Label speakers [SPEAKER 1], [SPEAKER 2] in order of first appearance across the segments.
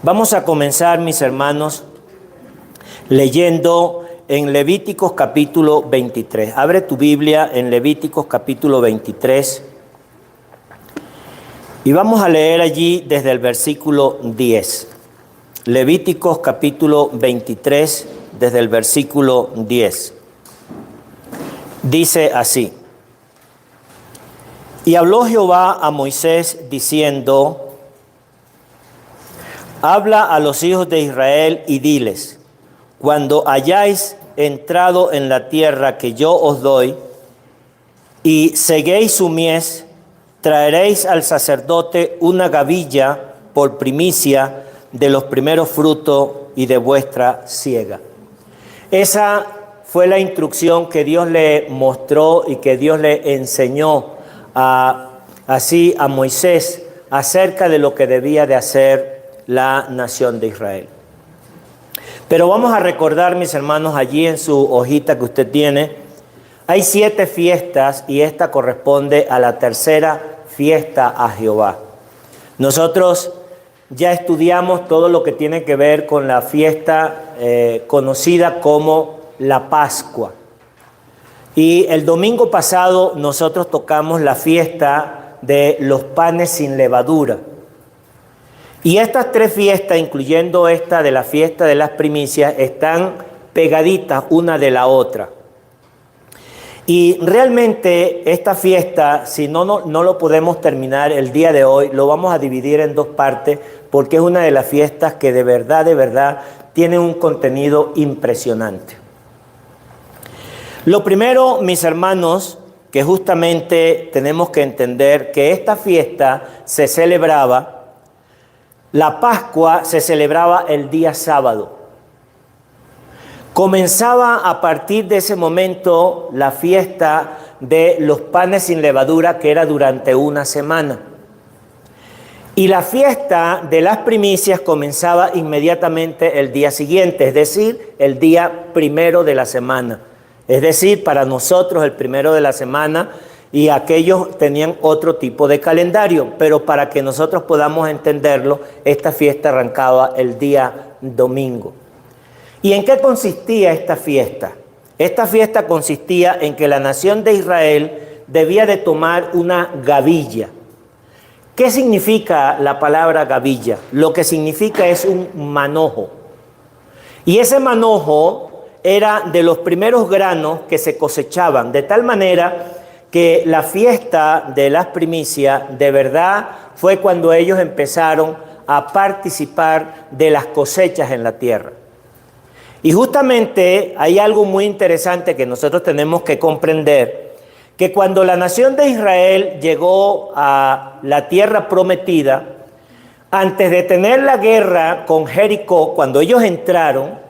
[SPEAKER 1] Vamos a comenzar, mis hermanos, leyendo en Levíticos capítulo 23. Abre tu Biblia en Levíticos capítulo 23 y vamos a leer allí desde el versículo 10. Levíticos capítulo 23 desde el versículo 10. Dice así: Y habló Jehová a Moisés diciendo: Habla a los hijos de Israel y diles: cuando hayáis entrado en la tierra que yo os doy, y seguéis su mies, traeréis al sacerdote una gavilla por primicia de los primeros frutos y de vuestra siega. Esa fue la instrucción que Dios le mostró y que Dios le enseñó así a Moisés acerca de lo que debía de hacer la nación de Israel. Pero vamos a recordar, mis hermanos, allí en su hojita que usted tiene, hay 7 fiestas y esta corresponde a la tercera fiesta a Jehová. Nosotros ya estudiamos todo lo que tiene que ver con la fiesta conocida como la Pascua. Y el domingo pasado nosotros tocamos la fiesta de los panes sin levadura. Y estas 3 fiestas, incluyendo esta de la fiesta de las primicias, están pegaditas una de la otra. Y realmente esta fiesta, si no lo podemos terminar el día de hoy, lo vamos a dividir en 2 partes, porque es una de las fiestas que de verdad, tiene un contenido impresionante. Lo primero, mis hermanos, que justamente tenemos que entender que esta fiesta se celebraba, la Pascua se celebraba el día sábado. Comenzaba a partir de ese momento la fiesta de los panes sin levadura, que era durante una semana. Y la fiesta de las primicias comenzaba inmediatamente el día siguiente, es decir, el día primero de la semana. Es decir, para nosotros el primero de la semana, y aquellos tenían otro tipo de calendario, pero para que nosotros podamos entenderlo, esta fiesta arrancaba el día domingo. ¿Y en qué consistía esta fiesta? Esta fiesta consistía en que la nación de Israel debía de tomar una gavilla. ¿Qué significa la palabra gavilla? Lo que significa es un manojo. Y ese manojo era de los primeros granos que se cosechaban, de tal manera que la fiesta de las primicias de verdad fue cuando ellos empezaron a participar de las cosechas en la tierra. Y justamente hay algo muy interesante que nosotros tenemos que comprender, que cuando la nación de Israel llegó a la tierra prometida, antes de tener la guerra con Jericó, cuando ellos entraron,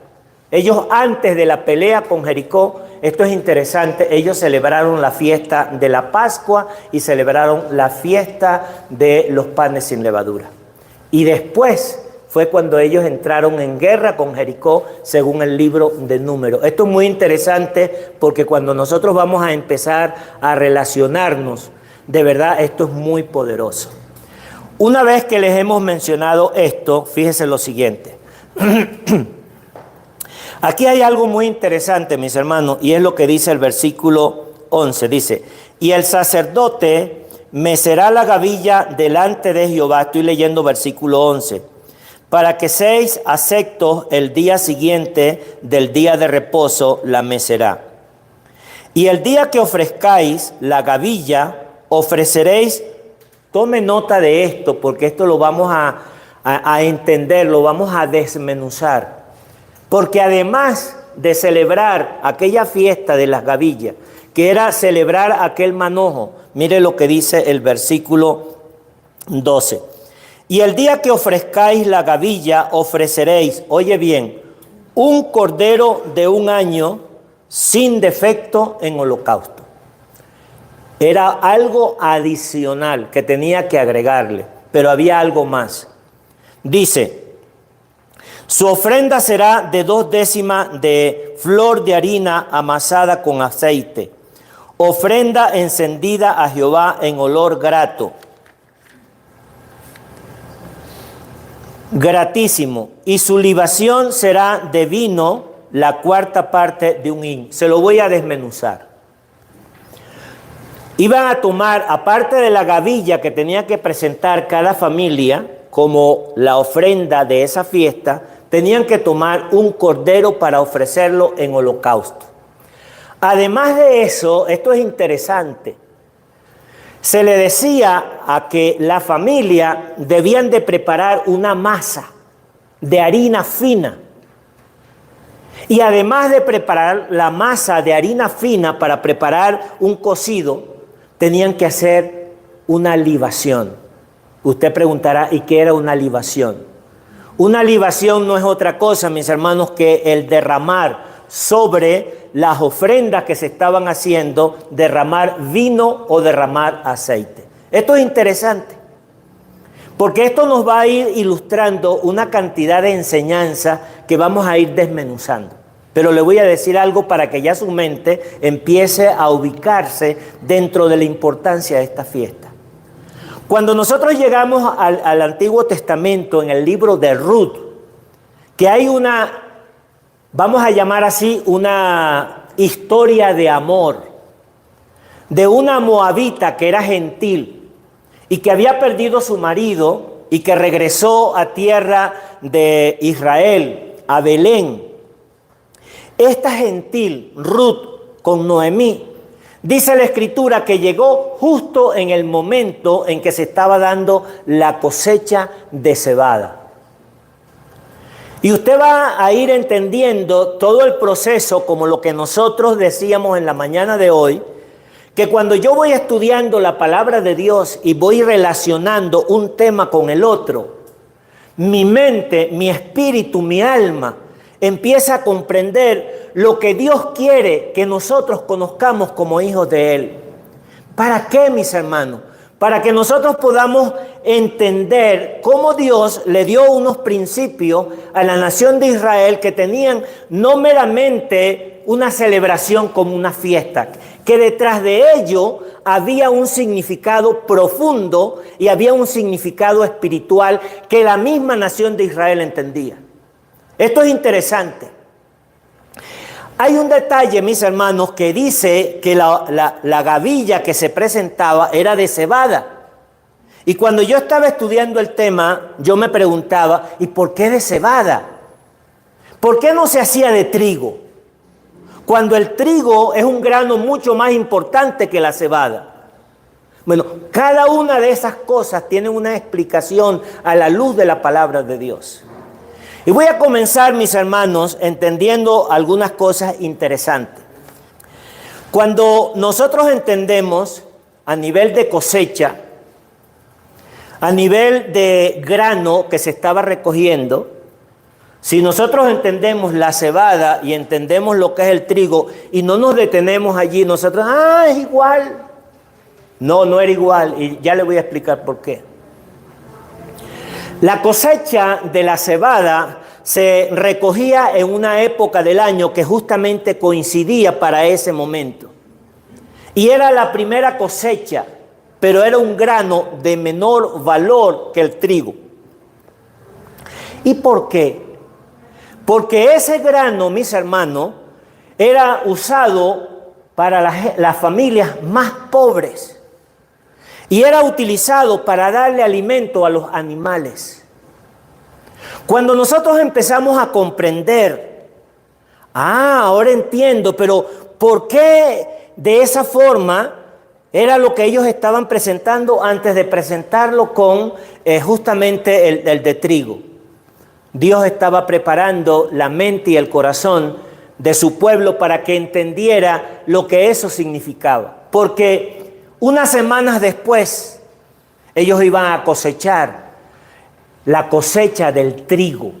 [SPEAKER 1] ellos antes de la pelea con Jericó, esto es interesante, ellos celebraron la fiesta de la Pascua y celebraron la fiesta de los panes sin levadura. Y después fue cuando ellos entraron en guerra con Jericó, según el libro de Números. Esto es muy interesante porque cuando nosotros vamos a empezar a relacionarnos, de verdad esto es muy poderoso. Una vez que les hemos mencionado esto, fíjense lo siguiente. Aquí hay algo muy interesante, mis hermanos, y es lo que dice el versículo 11. Dice: y el sacerdote mecerá la gavilla delante de Jehová. Estoy leyendo versículo 11. Para que seáis aceptos el día siguiente del día de reposo la mecerá. Y el día que ofrezcáis la gavilla, ofreceréis, tome nota de esto, porque esto lo vamos a entender, lo vamos a desmenuzar. Porque además de celebrar aquella fiesta de las gavillas, que era celebrar aquel manojo, mire lo que dice el versículo 12. Y el día que ofrezcáis la gavilla, ofreceréis, oye bien, un cordero de 1 año sin defecto en holocausto. Era algo adicional que tenía que agregarle, pero había algo más. Dice: su ofrenda será de 2/10 de flor de harina amasada con aceite, ofrenda encendida a Jehová en olor grato. gratísimo, y su libación será de vino la cuarta parte de un hin. Se lo voy a desmenuzar. Iban a tomar, aparte de la gavilla que tenía que presentar cada familia como la ofrenda de esa fiesta, tenían que tomar un cordero para ofrecerlo en holocausto. Además de eso, esto es interesante, se le decía a que la familia debían de preparar una masa de harina fina. Y además de preparar la masa de harina fina para preparar un cocido, tenían que hacer una libación. Usted preguntará, ¿y qué era una libación? Una libación no es otra cosa, mis hermanos, que el derramar sobre las ofrendas que se estaban haciendo, derramar vino o derramar aceite. Esto es interesante, porque esto nos va a ir ilustrando una cantidad de enseñanza que vamos a ir desmenuzando. Pero le voy a decir algo para que ya su mente empiece a ubicarse dentro de la importancia de esta fiesta. Cuando nosotros llegamos al Antiguo Testamento, en el libro de Ruth, que hay una, vamos a llamar así, una historia de amor de una moabita que era gentil y que había perdido su marido y que regresó a tierra de Israel, a Belén. Esta gentil, Ruth, con Noemí, dice la Escritura que llegó justo en el momento en que se estaba dando la cosecha de cebada. Y usted va a ir entendiendo todo el proceso, como lo que nosotros decíamos en la mañana de hoy, que cuando yo voy estudiando la palabra de Dios y voy relacionando un tema con el otro, mi mente, mi espíritu, mi alma empieza a comprender lo que Dios quiere que nosotros conozcamos como hijos de Él. ¿Para qué, mis hermanos? Para que nosotros podamos entender cómo Dios le dio unos principios a la nación de Israel que tenían no meramente una celebración como una fiesta, que detrás de ello había un significado profundo y había un significado espiritual que la misma nación de Israel entendía. Esto es interesante. Hay un detalle, mis hermanos, que dice que la gavilla que se presentaba era de cebada. Y cuando yo estaba estudiando el tema, yo me preguntaba, ¿y por qué de cebada? ¿Por qué no se hacía de trigo? Cuando el trigo es un grano mucho más importante que la cebada. Bueno, cada una de esas cosas tiene una explicación a la luz de la palabra de Dios. Y voy a comenzar, mis hermanos, entendiendo algunas cosas interesantes. Cuando nosotros entendemos a nivel de cosecha, a nivel de grano que se estaba recogiendo, si nosotros entendemos la cebada y entendemos lo que es el trigo y no nos detenemos allí, nosotros, es igual. No, no era igual, y ya le voy a explicar por qué. La cosecha de la cebada se recogía en una época del año que justamente coincidía para ese momento. Y era la primera cosecha, pero era un grano de menor valor que el trigo. ¿Y por qué? Porque ese grano, mis hermanos, era usado para las familias más pobres. Y era utilizado para darle alimento a los animales. Cuando nosotros empezamos a comprender, ahora entiendo, pero ¿por qué de esa forma era lo que ellos estaban presentando antes de presentarlo con justamente el de trigo? Dios estaba preparando la mente y el corazón de su pueblo para que entendiera lo que eso significaba. Porque unas semanas después, ellos iban a cosechar la cosecha del trigo.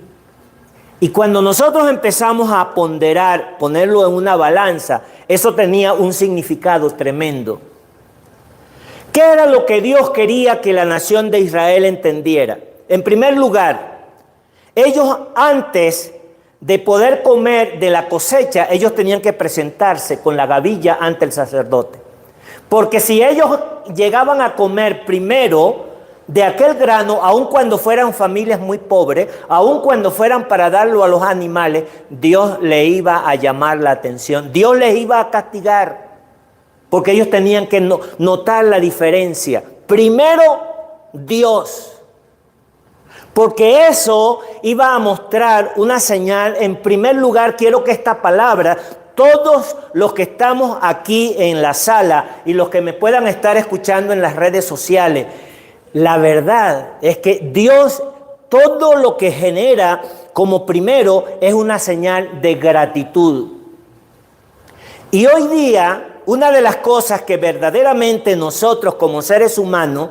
[SPEAKER 1] Y cuando nosotros empezamos a ponderar, ponerlo en una balanza, eso tenía un significado tremendo. ¿Qué era lo que Dios quería que la nación de Israel entendiera? En primer lugar, ellos antes de poder comer de la cosecha, ellos tenían que presentarse con la gavilla ante el sacerdote. Porque si ellos llegaban a comer primero de aquel grano, aun cuando fueran familias muy pobres, aun cuando fueran para darlo a los animales, Dios le iba a llamar la atención. Dios les iba a castigar, porque ellos tenían que notar la diferencia. Primero, Dios. Porque eso iba a mostrar una señal. En primer lugar, quiero que esta palabra, todos los que estamos aquí en la sala y los que me puedan estar escuchando en las redes sociales, la verdad es que Dios, todo lo que genera como primero es una señal de gratitud. Y hoy día, una de las cosas que verdaderamente nosotros como seres humanos,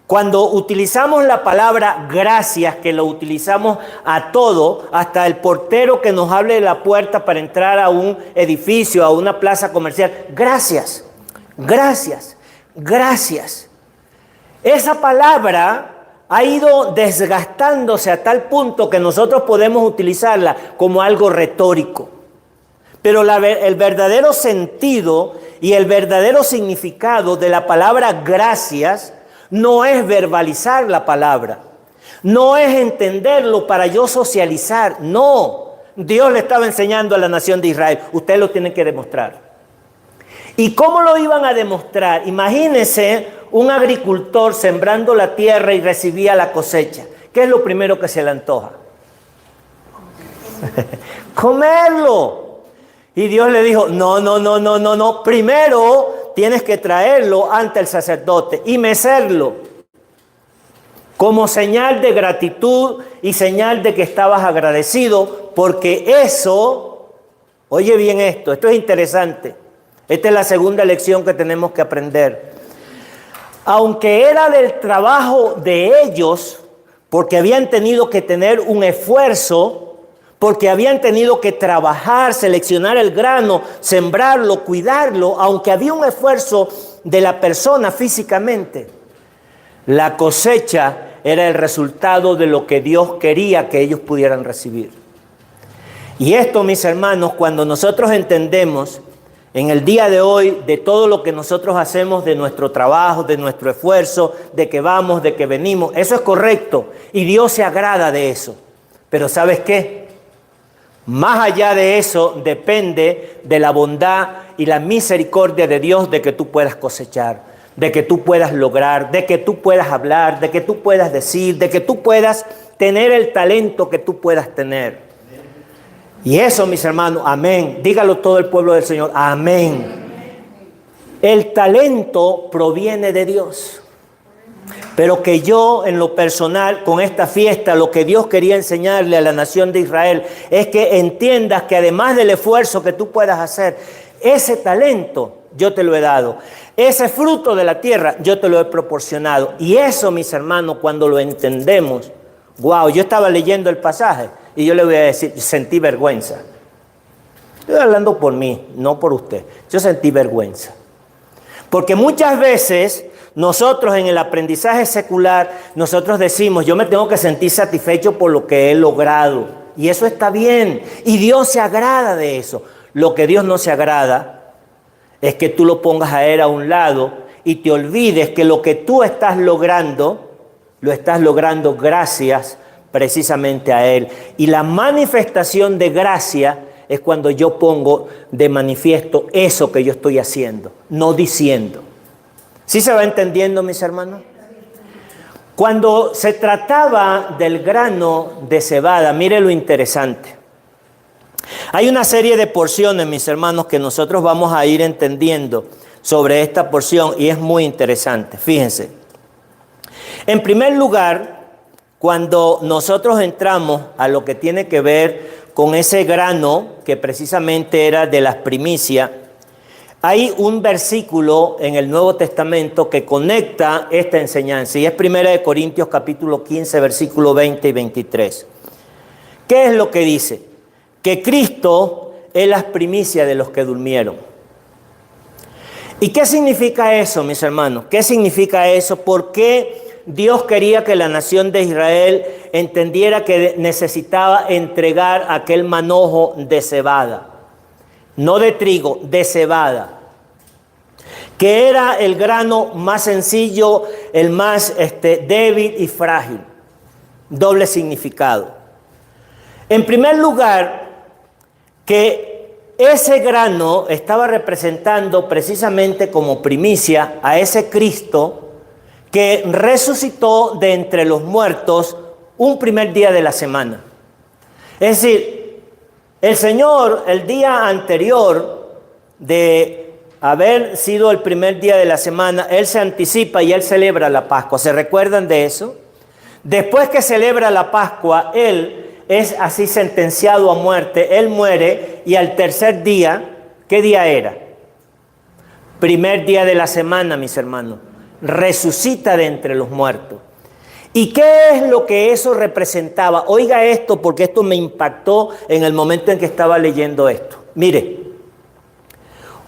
[SPEAKER 1] cuando utilizamos la palabra gracias, que lo utilizamos a todo, hasta el portero que nos abre la puerta para entrar a un edificio, a una plaza comercial, gracias, gracias, gracias. Esa palabra ha ido desgastándose a tal punto que nosotros podemos utilizarla como algo retórico. Pero el verdadero sentido y el verdadero significado de la palabra gracias no es verbalizar la palabra, no es entenderlo para yo socializar, no. Dios le estaba enseñando a la nación de Israel, ustedes lo tienen que demostrar. ¿Y cómo lo iban a demostrar? Imagínense un agricultor sembrando la tierra y recibía la cosecha. ¿Qué es lo primero que se le antoja? Comerlo. Y Dios le dijo, no, primero tienes que traerlo ante el sacerdote y mecerlo como señal de gratitud y señal de que estabas agradecido, porque eso, oye bien esto es interesante, esta es la segunda lección que tenemos que aprender. Aunque era del trabajo de ellos, porque habían tenido que tener un esfuerzo, porque habían tenido que trabajar, seleccionar el grano, sembrarlo, cuidarlo, aunque había un esfuerzo de la persona físicamente, la cosecha era el resultado de lo que Dios quería que ellos pudieran recibir. Y esto, mis hermanos, cuando nosotros entendemos en el día de hoy de todo lo que nosotros hacemos, de nuestro trabajo, de nuestro esfuerzo, de que vamos, de que venimos, eso es correcto y Dios se agrada de eso. Pero ¿sabes qué? Más allá de eso, depende de la bondad y la misericordia de Dios de que tú puedas cosechar, de que tú puedas lograr, de que tú puedas hablar, de que tú puedas decir, de que tú puedas tener el talento que tú puedas tener. Y eso, mis hermanos, amén. Dígalo todo el pueblo del Señor, amén. El talento proviene de Dios. Pero que yo, en lo personal, con esta fiesta, lo que Dios quería enseñarle a la nación de Israel es que entiendas que además del esfuerzo que tú puedas hacer, ese talento yo te lo he dado. Ese fruto de la tierra yo te lo he proporcionado. Y eso, mis hermanos, cuando lo entendemos, wow, yo estaba leyendo el pasaje y yo le voy a decir, sentí vergüenza. Estoy hablando por mí, no por usted. Yo sentí vergüenza. Porque muchas veces nosotros en el aprendizaje secular, nosotros decimos, yo me tengo que sentir satisfecho por lo que he logrado. Y eso está bien. Y Dios se agrada de eso. Lo que Dios no se agrada es que tú lo pongas a Él a un lado y te olvides que lo que tú estás logrando, lo estás logrando gracias precisamente a Él. Y la manifestación de gracia es cuando yo pongo de manifiesto eso que yo estoy haciendo, no diciendo. ¿Sí se va entendiendo, mis hermanos? Cuando se trataba del grano de cebada, mire lo interesante. Hay una serie de porciones, mis hermanos, que nosotros vamos a ir entendiendo sobre esta porción y es muy interesante. Fíjense. En primer lugar, cuando nosotros entramos a lo que tiene que ver con ese grano que precisamente era de las primicias, hay un versículo en el Nuevo Testamento que conecta esta enseñanza y es 1 Corintios capítulo 15, versículo 20 y 23. ¿Qué es lo que dice? Que Cristo es las primicias de los que durmieron. ¿Y qué significa eso, mis hermanos? ¿Qué significa eso? ¿Por qué Dios quería que la nación de Israel entendiera que necesitaba entregar aquel manojo de cebada? No de trigo, de cebada. que era el grano más sencillo, el más débil y frágil. Doble significado. En primer lugar, que ese grano estaba representando precisamente como primicia a ese Cristo que resucitó de entre los muertos un primer día de la semana. Es decir, el Señor el día anterior de haber sido el primer día de la semana, Él se anticipa y Él celebra la Pascua. ¿Se recuerdan de eso? Después que celebra la Pascua, Él es así sentenciado a muerte. Él muere y al tercer día, ¿qué día era? Primer día de la semana, mis hermanos. Resucita de entre los muertos. ¿Y qué es lo que eso representaba? Oiga esto, porque esto me impactó en el momento en que estaba leyendo esto. Mire.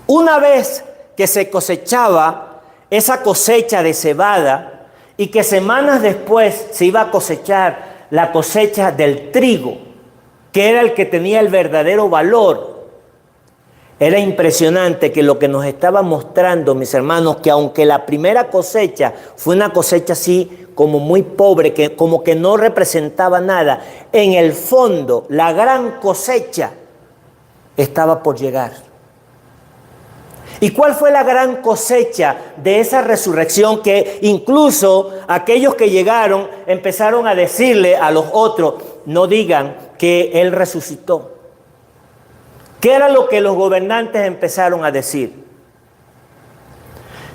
[SPEAKER 1] Una vez que se cosechaba esa cosecha de cebada y que semanas después se iba a cosechar la cosecha del trigo, que era el que tenía el verdadero valor, era impresionante que lo que nos estaba mostrando, mis hermanos, que aunque la primera cosecha fue una cosecha así como muy pobre, que como que no representaba nada, en el fondo la gran cosecha estaba por llegar. ¿Y cuál fue la gran cosecha de esa resurrección? Que incluso aquellos que llegaron empezaron a decirle a los otros, no digan que Él resucitó. ¿Qué era lo que los gobernantes empezaron a decir?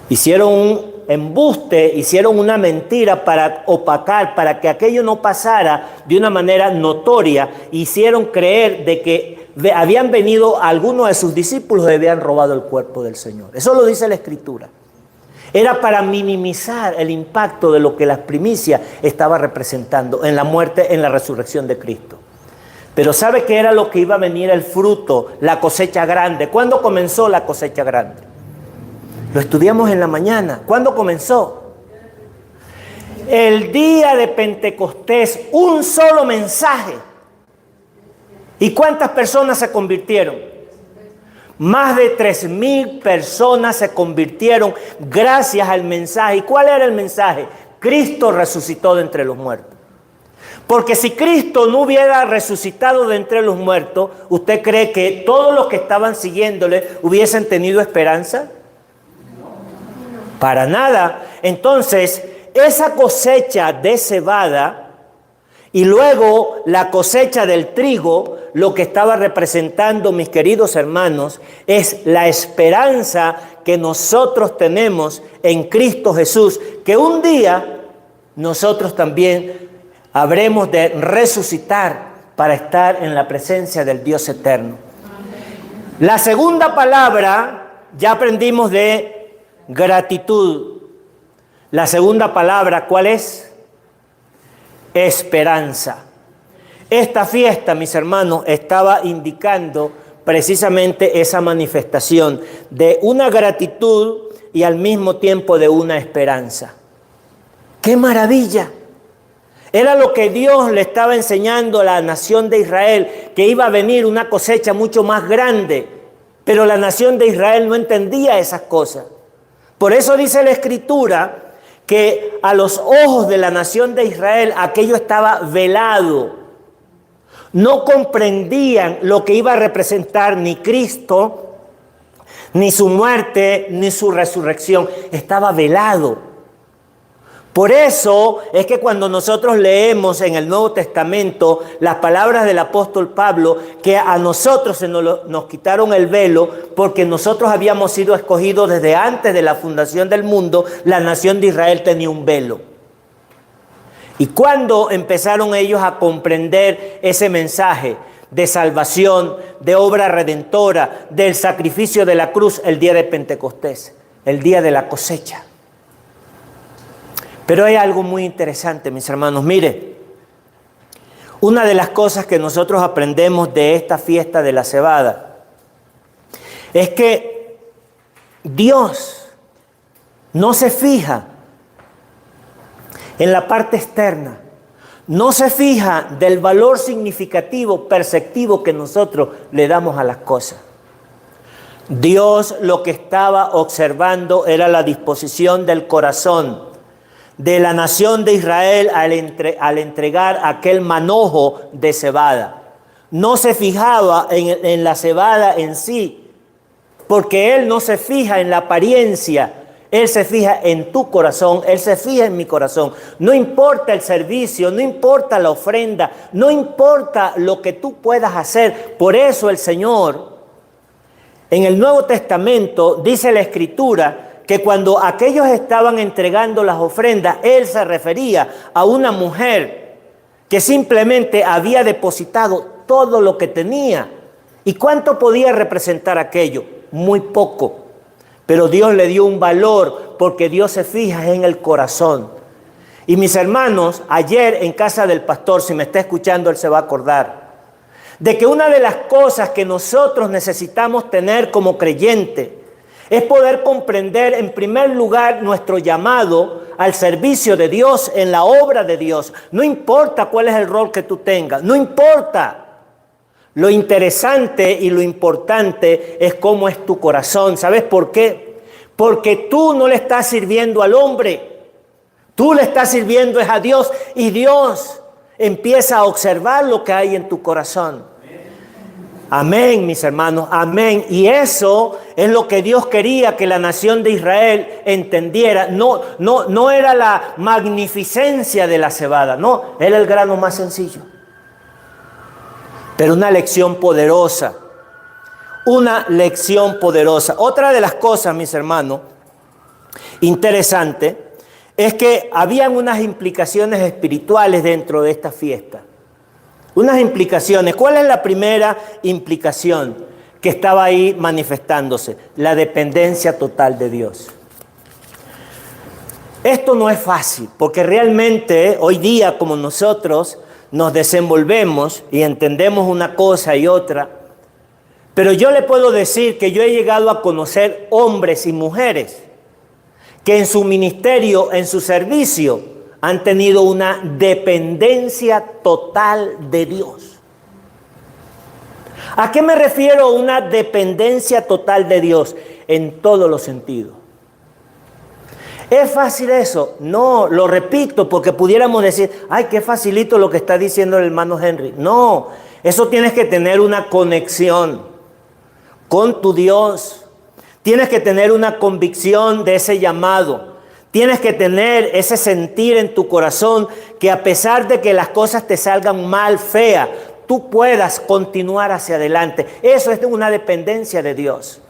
[SPEAKER 1] Hicieron un embuste, hicieron una mentira para opacar, para que aquello no pasara de una manera notoria. Hicieron creer de que habían venido algunos de sus discípulos y habían robado el cuerpo del Señor. Eso lo dice la Escritura. Era para minimizar el impacto de lo que las primicias estaba representando en la muerte, en la resurrección de Cristo. Pero ¿sabe qué era lo que iba a venir? El fruto, la cosecha grande. ¿Cuándo comenzó la cosecha grande? Lo estudiamos en la mañana. ¿Cuándo comenzó? El día de Pentecostés, un solo mensaje. ¿Y cuántas personas se convirtieron? Más de 3,000 personas se convirtieron gracias al mensaje. ¿Y cuál era el mensaje? Cristo resucitó de entre los muertos. Porque si Cristo no hubiera resucitado de entre los muertos, ¿usted cree que todos los que estaban siguiéndole hubiesen tenido esperanza? Para nada. Entonces, esa cosecha de cebada y luego la cosecha del trigo, lo que estaba representando, mis queridos hermanos, es la esperanza que nosotros tenemos en Cristo Jesús, que un día nosotros también habremos de resucitar para estar en la presencia del Dios eterno. La segunda palabra, ya aprendimos de gratitud. La segunda palabra, ¿cuál es? Esperanza. Esta fiesta, mis hermanos, estaba indicando precisamente esa manifestación de una gratitud y al mismo tiempo de una esperanza. ¡Qué maravilla! Era lo que Dios le estaba enseñando a la nación de Israel, que iba a venir una cosecha mucho más grande, pero la nación de Israel no entendía esas cosas. Por eso dice la Escritura que a los ojos de la nación de Israel aquello estaba velado. No comprendían lo que iba a representar ni Cristo, ni su muerte, ni su resurrección. Estaba velado. Por eso es que cuando nosotros leemos en el Nuevo Testamento las palabras del apóstol Pablo, que a nosotros nos quitaron el velo porque nosotros habíamos sido escogidos desde antes de la fundación del mundo, la nación de Israel tenía un velo. Y cuando empezaron ellos a comprender ese mensaje de salvación, de obra redentora, del sacrificio de la cruz, el día de Pentecostés, el día de la cosecha. Pero hay algo muy interesante, mis hermanos. Mire, una de las cosas que nosotros aprendemos de esta fiesta de la cebada es que Dios no se fija en la parte externa, no se fija del valor significativo, perceptivo que nosotros le damos a las cosas. Dios lo que estaba observando era la disposición del corazón de la nación de Israel al entregar aquel manojo de cebada. No se fijaba en la cebada en sí, porque Él no se fija en la apariencia, Él se fija en tu corazón, Él se fija en mi corazón. No importa el servicio, no importa la ofrenda, no importa lo que tú puedas hacer. Por eso el Señor, en el Nuevo Testamento, dice la Escritura, que cuando aquellos estaban entregando las ofrendas, Él se refería a una mujer que simplemente había depositado todo lo que tenía. ¿Y cuánto podía representar aquello? Muy poco. Pero Dios le dio un valor, porque Dios se fija en el corazón. Y mis hermanos, ayer en casa del pastor, si me está escuchando, él se va a acordar de que una de las cosas que nosotros necesitamos tener como creyente es poder comprender en primer lugar nuestro llamado al servicio de Dios, en la obra de Dios. No importa cuál es el rol que tú tengas, no importa. Lo interesante y lo importante es cómo es tu corazón. ¿Sabes por qué? Porque tú no le estás sirviendo al hombre, tú le estás sirviendo es a Dios, y Dios empieza a observar lo que hay en tu corazón. Amén, mis hermanos, amén. Y eso es lo que Dios quería que la nación de Israel entendiera. No era la magnificencia de la cebada, no, era el grano más sencillo. Pero una lección poderosa, una lección poderosa. Otra de las cosas, mis hermanos, interesante, es que habían unas implicaciones espirituales dentro de esta fiesta. Unas implicaciones. ¿Cuál es la primera implicación que estaba ahí manifestándose? La dependencia total de Dios. Esto no es fácil, porque realmente hoy día, como nosotros nos desenvolvemos y entendemos una cosa y otra, pero yo le puedo decir que yo he llegado a conocer hombres y mujeres que en su ministerio, en su servicio, han tenido una dependencia total de Dios. ¿A qué me refiero una dependencia total de Dios? En todos los sentidos. ¿Es fácil eso? No, lo repito, porque pudiéramos decir, ay, qué facilito lo que está diciendo el hermano Henry. No, eso tienes que tener una conexión con tu Dios. Tienes que tener una convicción de ese llamado. Tienes que tener ese sentir en tu corazón que a pesar de que las cosas te salgan mal, feas, tú puedas continuar hacia adelante. Eso es una dependencia de Dios.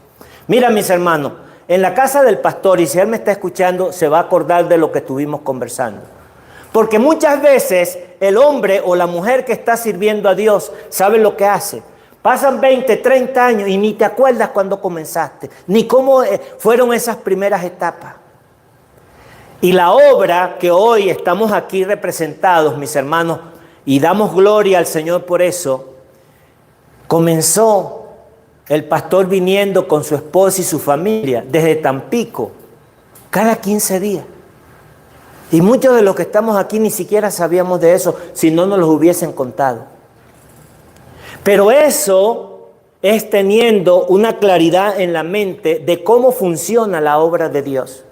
[SPEAKER 1] Mira, mis hermanos, en la casa del pastor, y si él me está escuchando, se va a acordar de lo que estuvimos conversando. Porque muchas veces el hombre o la mujer que está sirviendo a Dios sabe lo que hace. Pasan 20, 30 años y ni te acuerdas cuando comenzaste, ni cómo fueron esas primeras etapas. Y la obra que hoy estamos aquí representados, mis hermanos, y damos gloria al Señor por eso, comenzó el pastor viniendo con su esposa y su familia desde Tampico, cada 15 días. Y muchos de los que estamos aquí ni siquiera sabíamos de eso, si no nos los hubiesen contado. Pero eso es teniendo una claridad en la mente de cómo funciona la obra de Dios.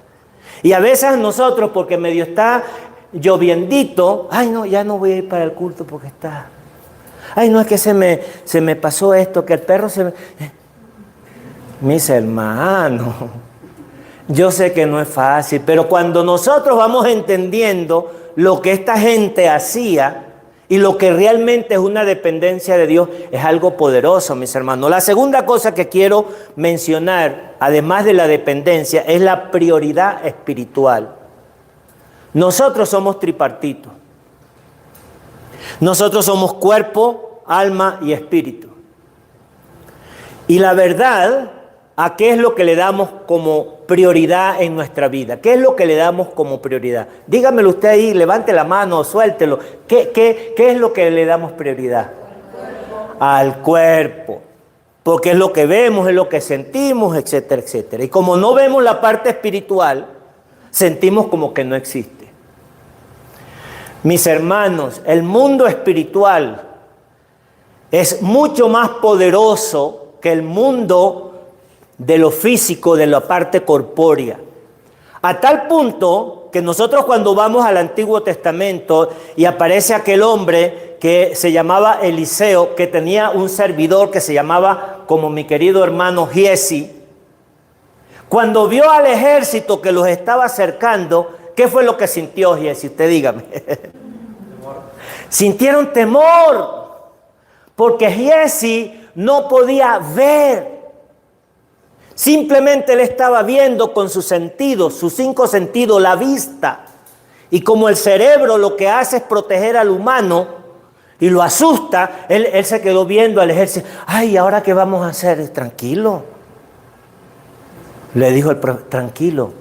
[SPEAKER 1] Y a veces nosotros, porque medio está lloviendito, ay no, ya no voy a ir para el culto porque está. Ay no, es que se me pasó esto, que el perro se me... Mis hermanos, yo sé que no es fácil, pero cuando nosotros vamos entendiendo lo que esta gente hacía y lo que realmente es una dependencia de Dios, es algo poderoso, mis hermanos. La segunda cosa que quiero mencionar, además de la dependencia, es la prioridad espiritual. Nosotros somos tripartitos. Nosotros somos cuerpo, alma y espíritu. Y la verdad, ¿a qué es lo que le damos como prioridad en nuestra vida? ¿Qué es lo que le damos como prioridad? Dígamelo usted ahí, levante la mano, suéltelo. ¿Qué es lo que le damos prioridad? Al cuerpo. Porque es lo que vemos, es lo que sentimos, etcétera, etcétera. Y como no vemos la parte espiritual, sentimos como que no existe. Mis hermanos, el mundo espiritual es mucho más poderoso que el mundo de lo físico, de la parte corpórea. A tal punto que nosotros cuando vamos al Antiguo Testamento y aparece aquel hombre que se llamaba Eliseo, que tenía un servidor que se llamaba, como mi querido hermano Giesi, cuando vio al ejército que los estaba acercando, ¿qué fue lo que sintió Giesi? Usted dígame. Sintieron temor, porque Giesi no podía ver. Simplemente él estaba viendo con sus sentidos, sus 5 sentidos, la vista. Y como el cerebro lo que hace es proteger al humano y lo asusta, él se quedó viendo al ejército. Ay, ¿ahora qué vamos a hacer? Tranquilo. Le dijo el profeta, tranquilo.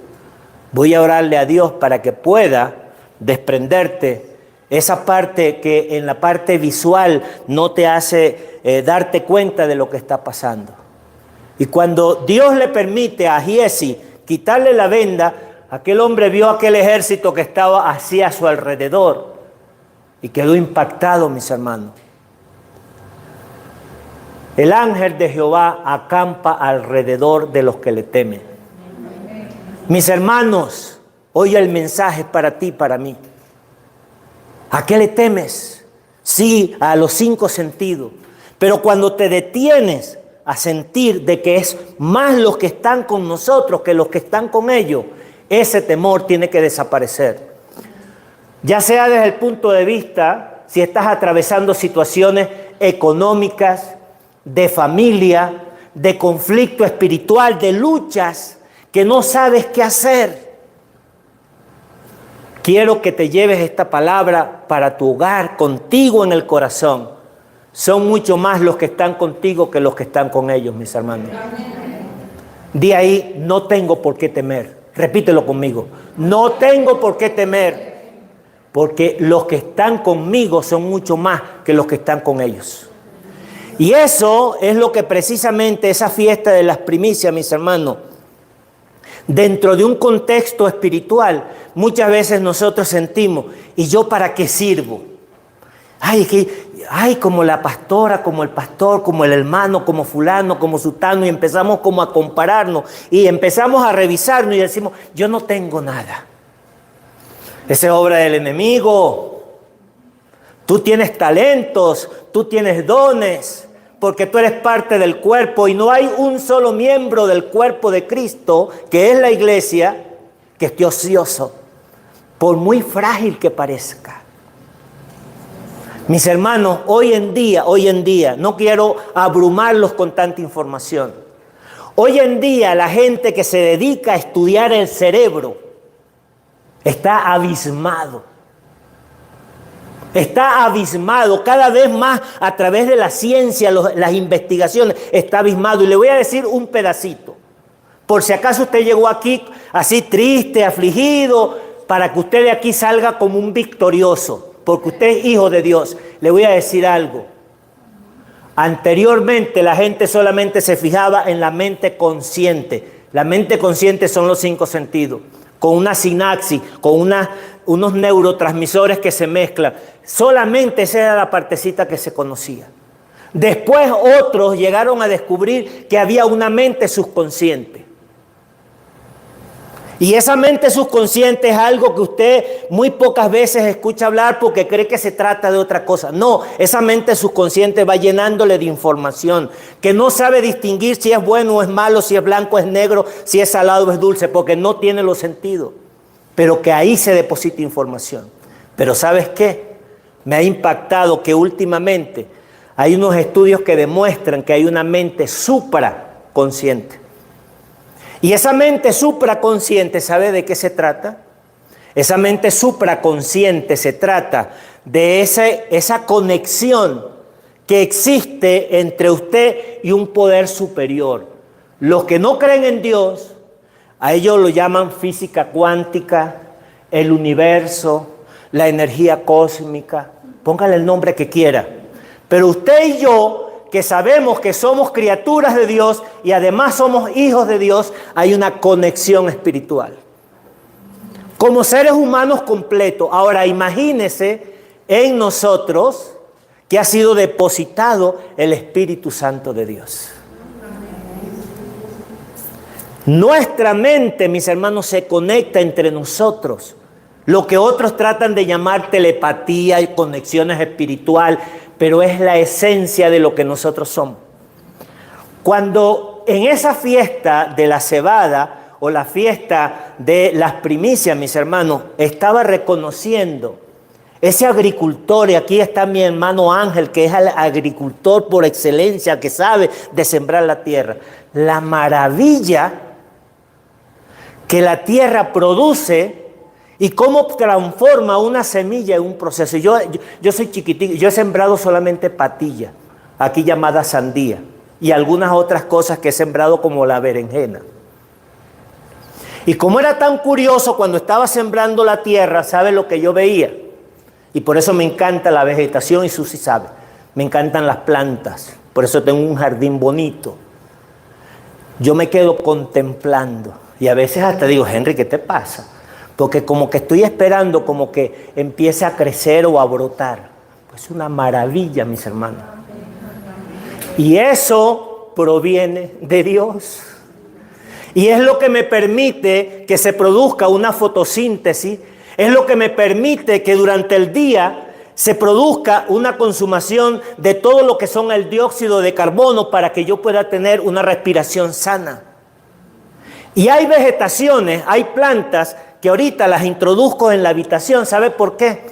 [SPEAKER 1] Voy a orarle a Dios para que pueda desprenderte esa parte que en la parte visual no te hace darte cuenta de lo que está pasando. Y cuando Dios le permite a Giesi quitarle la venda, aquel hombre vio aquel ejército que estaba así a su alrededor y quedó impactado, mis hermanos. El ángel de Jehová acampa alrededor de los que le temen. Mis hermanos, hoy el mensaje es para ti, para mí. ¿A qué le temes? Sí, a los 5 sentidos. Pero cuando te detienes a sentir de que es más los que están con nosotros que los que están con ellos, ese temor tiene que desaparecer. Ya sea desde el punto de vista, si estás atravesando situaciones económicas, de familia, de conflicto espiritual, de luchas que no sabes qué hacer. Quiero que te lleves esta palabra para tu hogar, contigo en el corazón. Son mucho más los que están contigo que los que están con ellos, mis hermanos. Di ahí, no tengo por qué temer. Repítelo conmigo. No tengo por qué temer, porque los que están conmigo son mucho más que los que están con ellos. Y eso es lo que precisamente esa fiesta de las primicias, mis hermanos, dentro de un contexto espiritual, muchas veces nosotros sentimos, ¿y yo para qué sirvo? Ay, como la pastora, como el pastor, como el hermano, como fulano, como sutano, y empezamos como a compararnos y empezamos a revisarnos y decimos, yo no tengo nada. Esa es obra del enemigo. Tú tienes talentos, tú tienes dones, porque tú eres parte del cuerpo y no hay un solo miembro del cuerpo de Cristo, que es la iglesia, que esté ocioso, por muy frágil que parezca. Mis hermanos, hoy en día, no quiero abrumarlos con tanta información. Hoy en día la gente que se dedica a estudiar el cerebro está abismado. Está abismado, cada vez más a través de la ciencia, las investigaciones, está abismado. Y le voy a decir un pedacito, por si acaso usted llegó aquí así triste, afligido, para que usted de aquí salga como un victorioso, porque usted es hijo de Dios. Le voy a decir algo. Anteriormente la gente solamente se fijaba en la mente consciente. La mente consciente son los 5 sentidos, con una sinapsis, con unos neurotransmisores que se mezclan. Solamente esa era la partecita que se conocía. Después otros llegaron a descubrir que había una mente subconsciente. Y esa mente subconsciente es algo que usted muy pocas veces escucha hablar porque cree que se trata de otra cosa. No, esa mente subconsciente va llenándole de información que no sabe distinguir si es bueno o es malo, si es blanco o es negro, si es salado o es dulce, porque no tiene los sentidos. Pero que ahí se deposita información. Pero ¿sabes qué? Me ha impactado que últimamente hay unos estudios que demuestran que hay una mente supraconsciente. Y esa mente supraconsciente, ¿sabe de qué se trata? Esa mente supraconsciente se trata de esa conexión que existe entre usted y un poder superior. Los que no creen en Dios, a ellos lo llaman física cuántica, el universo, la energía cósmica, póngale el nombre que quiera. Pero usted y yo, que sabemos que somos criaturas de Dios y además somos hijos de Dios, hay una conexión espiritual. Como seres humanos completos. Ahora imagínese en nosotros que ha sido depositado el Espíritu Santo de Dios. Nuestra mente, mis hermanos, se conecta entre nosotros. Lo que otros tratan de llamar telepatía y conexiones espiritual, pero es la esencia de lo que nosotros somos. Cuando en esa fiesta de la cebada o la fiesta de las primicias, mis hermanos, estaba reconociendo ese agricultor, y aquí está mi hermano Ángel, que es el agricultor por excelencia, que sabe de sembrar la tierra. La maravilla que la tierra produce y cómo transforma una semilla en un proceso. Yo soy chiquitito, yo he sembrado solamente patilla, aquí llamada sandía, y algunas otras cosas que he sembrado como la berenjena. Y como era tan curioso cuando estaba sembrando la tierra, ¿sabe lo que yo veía? Y por eso me encanta la vegetación, y Susi sabe, me encantan las plantas, por eso tengo un jardín bonito. Yo me quedo contemplando y a veces hasta digo, Henry, ¿qué te pasa? Porque como que estoy esperando como que empiece a crecer o a brotar. Pues es una maravilla, mis hermanos. Y eso proviene de Dios. Y es lo que me permite que se produzca una fotosíntesis. Es lo que me permite que durante el día se produzca una consumación de todo lo que son el dióxido de carbono para que yo pueda tener una respiración sana. Y hay vegetaciones, hay plantas que ahorita las introduzco en la habitación. ¿Sabe por qué?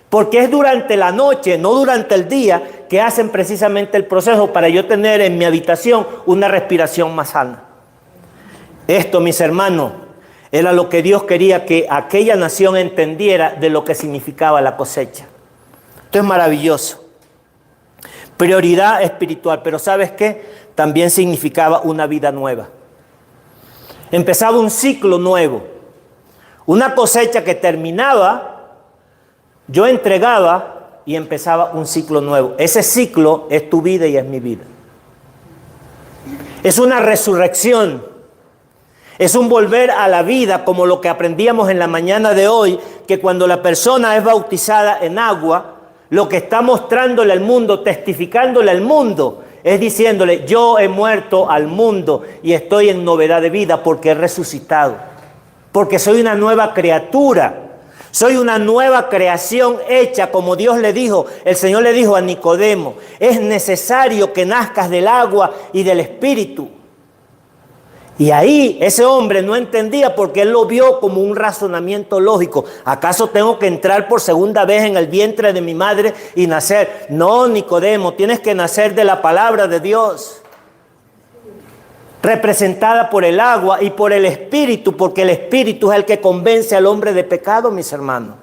[SPEAKER 1] Porque es durante la noche, no durante el día, que hacen precisamente el proceso para yo tener en mi habitación una respiración más sana. Esto, mis hermanos, era lo que Dios quería que aquella nación entendiera de lo que significaba la cosecha. Esto es maravilloso. Prioridad espiritual, pero ¿sabes qué? También significaba una vida nueva. Empezaba un ciclo nuevo. Una cosecha que terminaba, yo entregaba y empezaba un ciclo nuevo. Ese ciclo es tu vida y es mi vida. Es una resurrección. Es un volver a la vida, como lo que aprendíamos en la mañana de hoy, que cuando la persona es bautizada en agua, lo que está mostrándole al mundo, testificándole al mundo, es diciéndole, yo he muerto al mundo y estoy en novedad de vida porque he resucitado. Porque soy una nueva criatura, soy una nueva creación hecha como Dios le dijo. El Señor le dijo a Nicodemo, es necesario que nazcas del agua y del Espíritu. Y ahí ese hombre no entendía porque él lo vio como un razonamiento lógico. ¿Acaso tengo que entrar por segunda vez en el vientre de mi madre y nacer? No, Nicodemo, tienes que nacer de la palabra de Dios, representada por el agua y por el Espíritu, porque el Espíritu es el que convence al hombre de pecado, mis hermanos.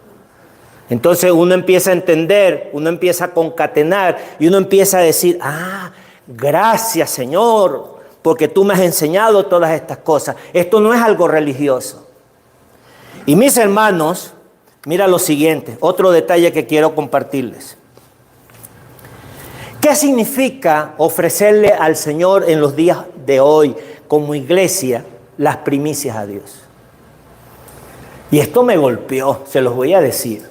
[SPEAKER 1] Entonces uno empieza a entender, uno empieza a concatenar y uno empieza a decir, gracias, Señor, porque tú me has enseñado todas estas cosas. Esto no es algo religioso. Y mis hermanos, mira lo siguiente, otro detalle que quiero compartirles. ¿Qué significa ofrecerle al Señor en los días de hoy como iglesia las primicias a Dios? Y esto me golpeó, se los voy a decir.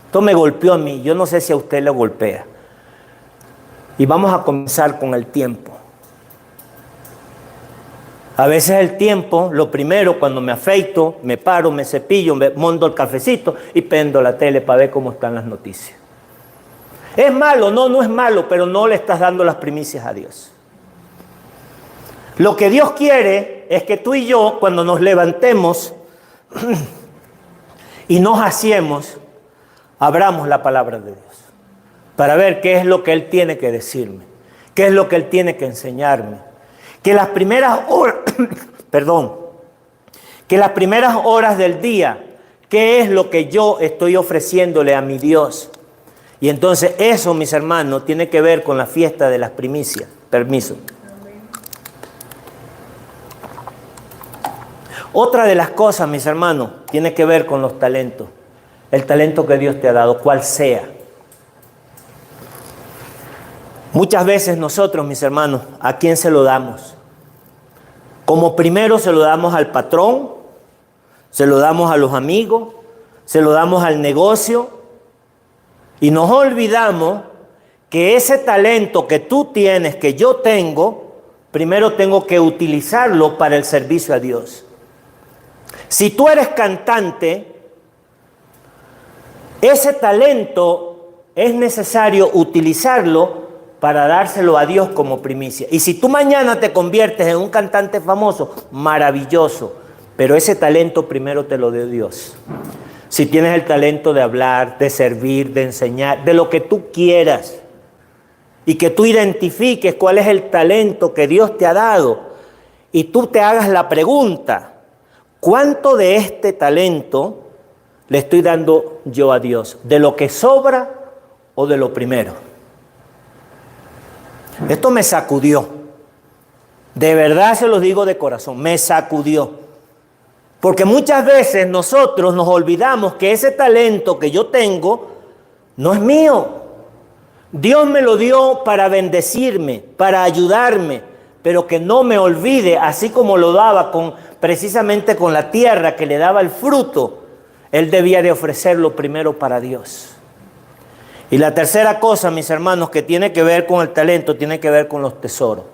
[SPEAKER 1] Esto me golpeó a mí, yo no sé si a usted le golpea. Y vamos a comenzar con el tiempo. A veces el tiempo, lo primero, cuando me afeito, me paro, me cepillo, me monto el cafecito y prendo la tele para ver cómo están las noticias. ¿Es malo? No, no es malo, pero no le estás dando las primicias a Dios. Lo que Dios quiere es que tú y yo, cuando nos levantemos y nos hacemos, abramos la palabra de Dios para ver qué es lo que Él tiene que decirme, qué es lo que Él tiene que enseñarme. Que las primeras horas, que las primeras horas del día, ¿qué es lo que yo estoy ofreciéndole a mi Dios? Y entonces eso, mis hermanos, tiene que ver con la fiesta de las primicias. Permiso. Otra de las cosas, mis hermanos, tiene que ver con los talentos. El talento que Dios te ha dado, cual sea. Muchas veces nosotros, mis hermanos, ¿a quién se lo damos? Como primero se lo damos al patrón, se lo damos a los amigos, se lo damos al negocio y nos olvidamos que ese talento que tú tienes, que yo tengo, primero tengo que utilizarlo para el servicio a Dios. Si tú eres cantante, ese talento es necesario utilizarlo para dárselo a Dios como primicia. Y si tú mañana te conviertes en un cantante famoso, maravilloso, pero ese talento primero te lo dio Dios. Si tienes el talento de hablar, de servir, de enseñar, de lo que tú quieras, y que tú identifiques cuál es el talento que Dios te ha dado, y tú te hagas la pregunta, ¿cuánto de este talento le estoy dando yo a Dios? ¿De lo que sobra o de lo primero? Esto me sacudió. De verdad se los digo de corazón, me sacudió. Porque muchas veces nosotros nos olvidamos que ese talento que yo tengo no es mío. Dios me lo dio para bendecirme, para ayudarme, pero que no me olvide, así como lo daba precisamente con la tierra que le daba el fruto, Él debía de ofrecerlo primero para Dios. Y la tercera cosa, mis hermanos, que tiene que ver con el talento, tiene que ver con los tesoros.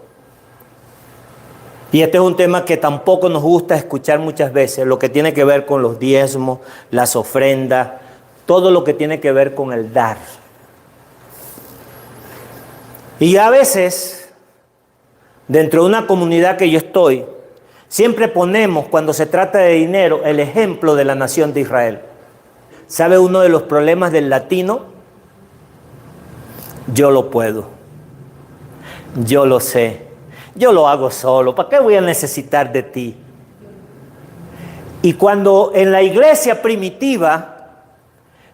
[SPEAKER 1] Y este es un tema que tampoco nos gusta escuchar muchas veces, lo que tiene que ver con los diezmos, las ofrendas, todo lo que tiene que ver con el dar. Y a veces, dentro de una comunidad que yo estoy, siempre ponemos, cuando se trata de dinero, el ejemplo de la nación de Israel. ¿Sabe uno de los problemas del latino? Yo lo puedo. Yo lo sé. Yo lo hago solo. ¿Para qué voy a necesitar de ti? Y cuando en la iglesia primitiva,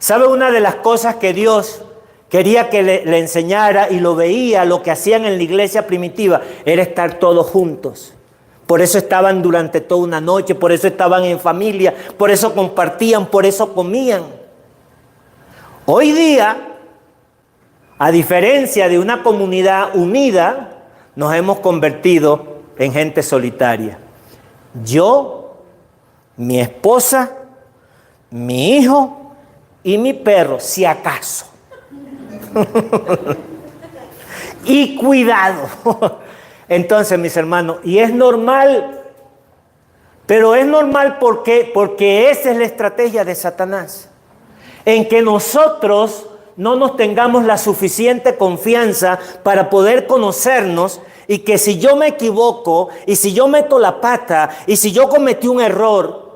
[SPEAKER 1] ¿sabe una de las cosas que Dios quería que le enseñara y lo veía, lo que hacían en la iglesia primitiva? Era estar todos juntos. Por eso estaban durante toda una noche, por eso estaban en familia, por eso compartían, por eso comían. Hoy día, a diferencia de una comunidad unida, nos hemos convertido en gente solitaria. Yo, mi esposa, mi hijo y mi perro, si acaso. Y cuidado. Entonces, mis hermanos, y es normal, pero es normal porque esa es la estrategia de Satanás, en que nosotros no nos tengamos la suficiente confianza para poder conocernos, y que si yo me equivoco, y si yo meto la pata, y si yo cometí un error,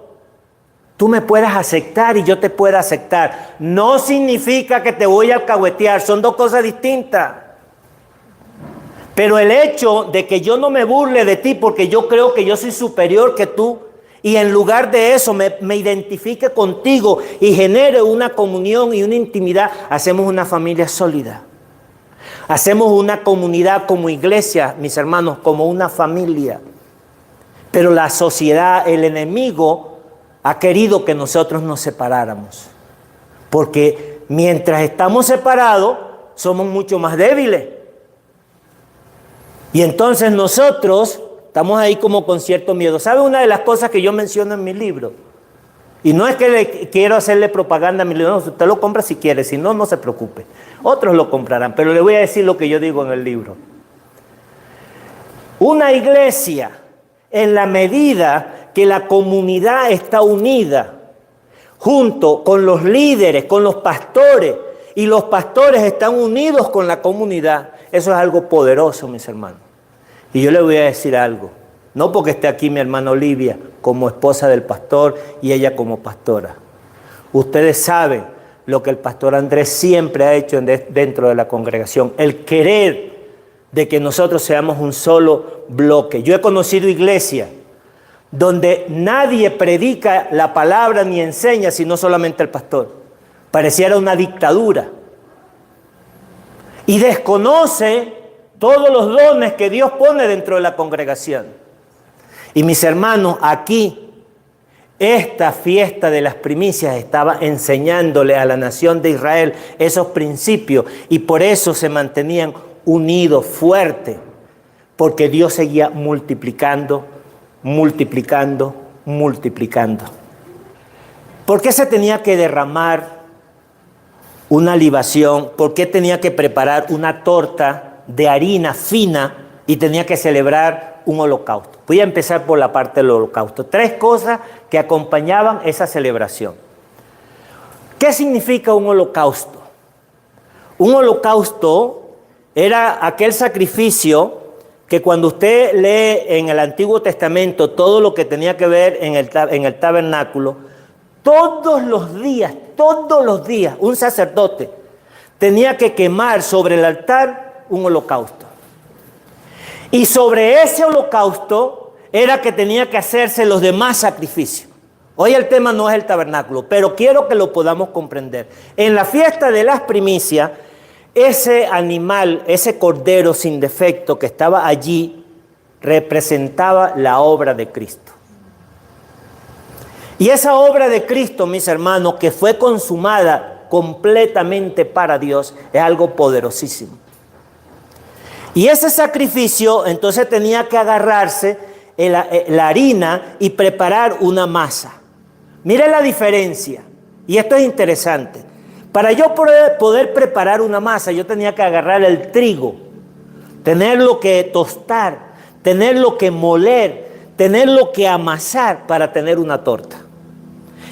[SPEAKER 1] tú me puedas aceptar y yo te pueda aceptar. No significa que te voy a alcahuetear, son dos cosas distintas. Pero el hecho de que yo no me burle de ti porque yo creo que yo soy superior que tú, y en lugar de eso me identifique contigo y genere una comunión y una intimidad, hacemos una familia sólida. Hacemos una comunidad como iglesia, mis hermanos, como una familia. Pero la sociedad, el enemigo, ha querido que nosotros nos separáramos. Porque mientras estamos separados, somos mucho más débiles. Y entonces nosotros estamos ahí como con cierto miedo. ¿Sabe una de las cosas que yo menciono en mi libro? Y no es que quiero hacerle propaganda a mi libro, no, usted lo compra si quiere, si no, no se preocupe. Otros lo comprarán, pero le voy a decir lo que yo digo en el libro. Una iglesia, en la medida que la comunidad está unida, junto con los líderes, con los pastores, y los pastores están unidos con la comunidad, eso es algo poderoso, mis hermanos. Y yo le voy a decir algo, no porque esté aquí mi hermana Olivia como esposa del pastor y ella como pastora. Ustedes saben lo que el pastor Andrés siempre ha hecho dentro de la congregación, el querer de que nosotros seamos un solo bloque. Yo he conocido iglesias donde nadie predica la palabra ni enseña, sino solamente el pastor. Pareciera una dictadura. Y desconoce todos los dones que Dios pone dentro de la congregación. Y mis hermanos, aquí, esta fiesta de las primicias estaba enseñándole a la nación de Israel esos principios, y por eso se mantenían unidos, fuertes, porque Dios seguía multiplicando, multiplicando, multiplicando. ¿Por qué se tenía que derramar una libación? ¿Por qué tenía que preparar una torta de harina fina y tenía que celebrar un holocausto. Voy a empezar por la parte del holocausto. 3 cosas que acompañaban esa celebración. ¿Qué significa un holocausto? Un holocausto era aquel sacrificio que cuando usted lee en el Antiguo Testamento todo lo que tenía que ver en el tabernáculo, todos los días, un sacerdote tenía que quemar sobre el altar un holocausto. Y sobre ese holocausto era que tenía que hacerse los demás sacrificios. Hoy el tema no es el tabernáculo, pero quiero que lo podamos comprender. En la fiesta de las primicias, ese animal, ese cordero sin defecto que estaba allí, representaba la obra de Cristo. Y esa obra de Cristo, mis hermanos, que fue consumada completamente para Dios, es algo poderosísimo. Y ese sacrificio, entonces tenía que agarrarse la harina y preparar una masa. Mire la diferencia, y esto es interesante. Para yo poder preparar una masa, yo tenía que agarrar el trigo, tenerlo que tostar, tenerlo que moler, tenerlo que amasar para tener una torta.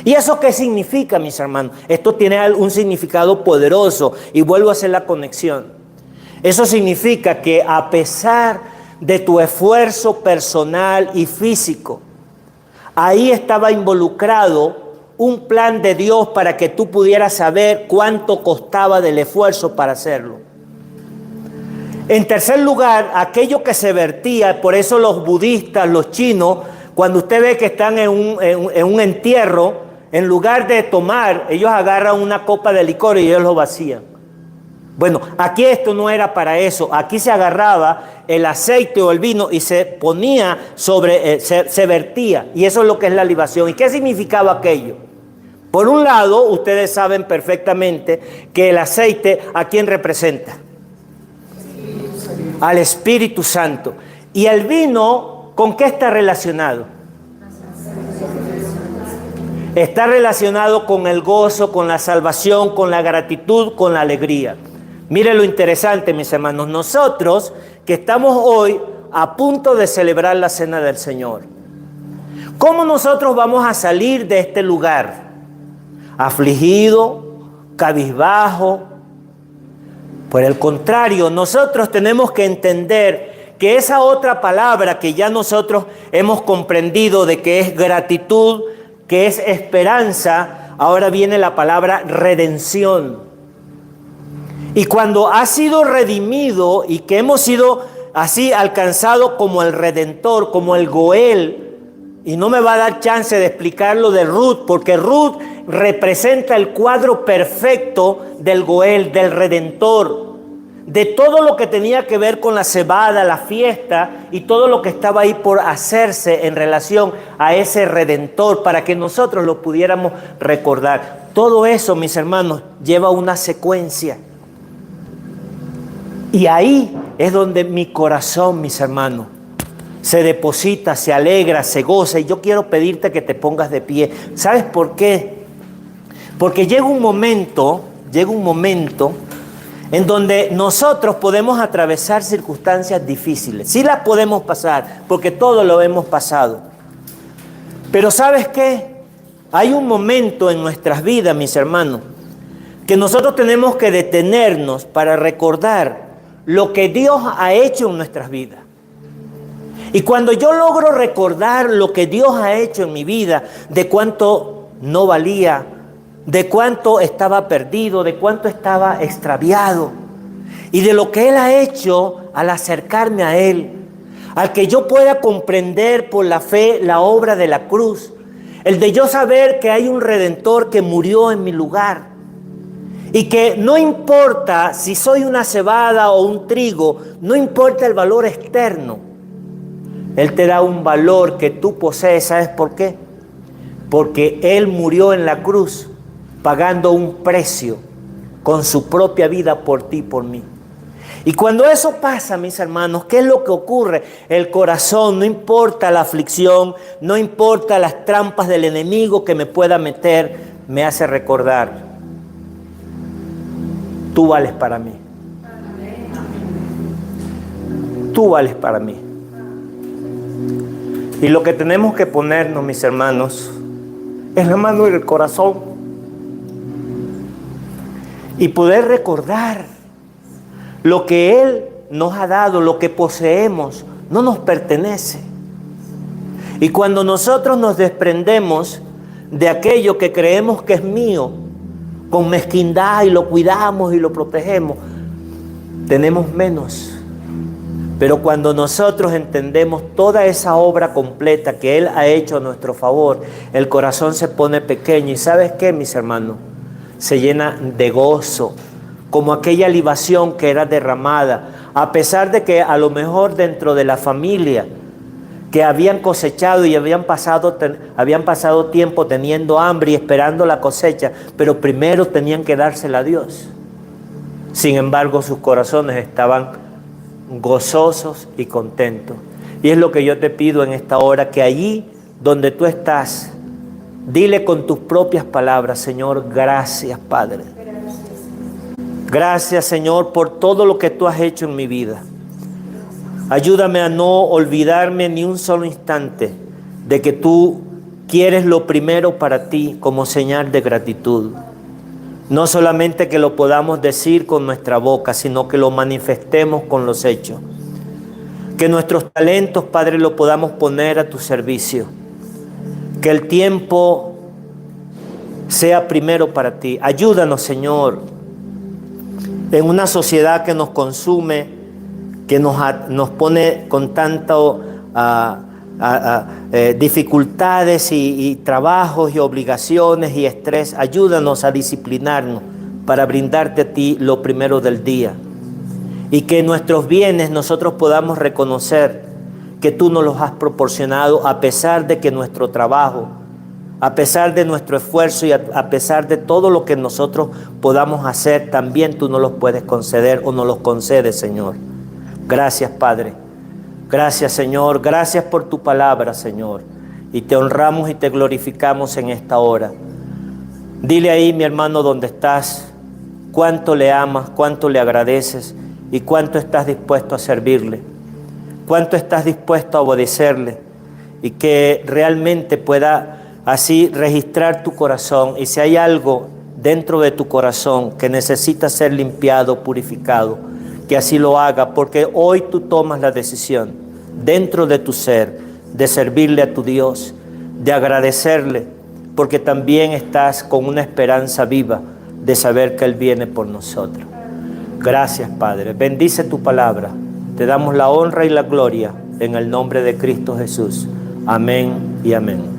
[SPEAKER 1] ¿Y eso qué significa, mis hermanos? Esto tiene un significado poderoso, y vuelvo a hacer la conexión. Eso significa que a pesar de tu esfuerzo personal y físico, ahí estaba involucrado un plan de Dios para que tú pudieras saber cuánto costaba del esfuerzo para hacerlo. En tercer lugar, aquello que se vertía, por eso los budistas, los chinos, cuando usted ve que están en un entierro, en lugar de tomar, ellos agarran una copa de licor y ellos lo vacían. Bueno, aquí esto no era para eso. Aquí se agarraba el aceite o el vino y se ponía se vertía. Y eso es lo que es la libación. ¿Y qué significaba aquello? Por un lado, ustedes saben perfectamente que el aceite, ¿a quién representa? Al Espíritu Santo. ¿Y el vino con qué está relacionado? Está relacionado con el gozo, con la salvación, con la gratitud, con la alegría. Mire lo interesante, mis hermanos. Nosotros que estamos hoy a punto de celebrar la Cena del Señor, ¿cómo nosotros vamos a salir de este lugar? Afligido, cabizbajo. Por el contrario, nosotros tenemos que entender que esa otra palabra que ya nosotros hemos comprendido de que es gratitud, que es esperanza, ahora viene la palabra redención. Y cuando ha sido redimido y que hemos sido así alcanzados como el Redentor, como el Goel, y no me va a dar chance de explicarlo de Ruth, porque Ruth representa el cuadro perfecto del Goel, del Redentor, de todo lo que tenía que ver con la cebada, la fiesta y todo lo que estaba ahí por hacerse en relación a ese Redentor, para que nosotros lo pudiéramos recordar. Todo eso, mis hermanos, lleva una secuencia. Y ahí es donde mi corazón, mis hermanos, se deposita, se alegra, se goza. Y yo quiero pedirte que te pongas de pie. ¿Sabes por qué? Porque llega un momento en donde nosotros podemos atravesar circunstancias difíciles. Sí las podemos pasar, porque todos lo hemos pasado. Pero ¿sabes qué? Hay un momento en nuestras vidas, mis hermanos, que nosotros tenemos que detenernos para recordar lo que Dios ha hecho en nuestras vidas. Y cuando yo logro recordar lo que Dios ha hecho en mi vida, de cuánto no valía, de cuánto estaba perdido, de cuánto estaba extraviado, y de lo que Él ha hecho al acercarme a Él, al que yo pueda comprender por la fe la obra de la cruz, el de yo saber que hay un Redentor que murió en mi lugar, y que no importa si soy una cebada o un trigo, no importa el valor externo, Él te da un valor que tú posees. ¿Sabes por qué? Porque Él murió en la cruz pagando un precio con su propia vida por ti y por mí. Y cuando eso pasa, mis hermanos, ¿qué es lo que ocurre? El corazón, no importa la aflicción, no importa las trampas del enemigo que me pueda meter, me hace recordar: tú vales para mí. tú vales para mí. Y lo que tenemos que ponernos, mis hermanos, es la mano en el corazón y poder recordar lo que Él nos ha dado, lo que poseemos, no nos pertenece. Y cuando nosotros nos desprendemos de aquello que creemos que es mío, con mezquindad, y lo cuidamos y lo protegemos, tenemos menos. Pero cuando nosotros entendemos toda esa obra completa que Él ha hecho a nuestro favor, el corazón se pone pequeño. ¿Y sabes qué, mis hermanos? Se llena de gozo, como aquella libación que era derramada, a pesar de que a lo mejor dentro de la familia que habían cosechado y habían pasado tiempo teniendo hambre y esperando la cosecha, pero primero tenían que dársela a Dios. Sin embargo, sus corazones estaban gozosos y contentos. Y es lo que yo te pido en esta hora, que allí donde tú estás, dile con tus propias palabras: Señor, gracias, Padre. Gracias, Señor, por todo lo que tú has hecho en mi vida. Ayúdame a no olvidarme ni un solo instante de que tú quieres lo primero para ti como señal de gratitud. No solamente que lo podamos decir con nuestra boca, sino que lo manifestemos con los hechos. Que nuestros talentos, Padre, lo podamos poner a tu servicio. Que el tiempo sea primero para ti. Ayúdanos, Señor, en una sociedad que nos consume, que nos pone con tanto dificultades y trabajos y obligaciones y estrés. Ayúdanos a disciplinarnos para brindarte a ti lo primero del día. Y que nuestros bienes nosotros podamos reconocer que tú nos los has proporcionado, a pesar de que nuestro trabajo, a pesar de nuestro esfuerzo y a pesar de todo lo que nosotros podamos hacer, también tú nos los puedes conceder o nos los concedes, Señor. Gracias, Padre. Gracias, Señor. Gracias por tu palabra, Señor. Y te honramos y te glorificamos en esta hora. Dile ahí, mi hermano, donde estás, cuánto le amas, cuánto le agradeces y cuánto estás dispuesto a servirle, cuánto estás dispuesto a obedecerle, y que realmente pueda así registrar tu corazón. Y si hay algo dentro de tu corazón que necesita ser limpiado, purificado, que así lo haga, porque hoy tú tomas la decisión dentro de tu ser de servirle a tu Dios, de agradecerle, porque también estás con una esperanza viva de saber que Él viene por nosotros. Gracias, Padre. Bendice tu palabra. Te damos la honra y la gloria en el nombre de Cristo Jesús. Amén y amén.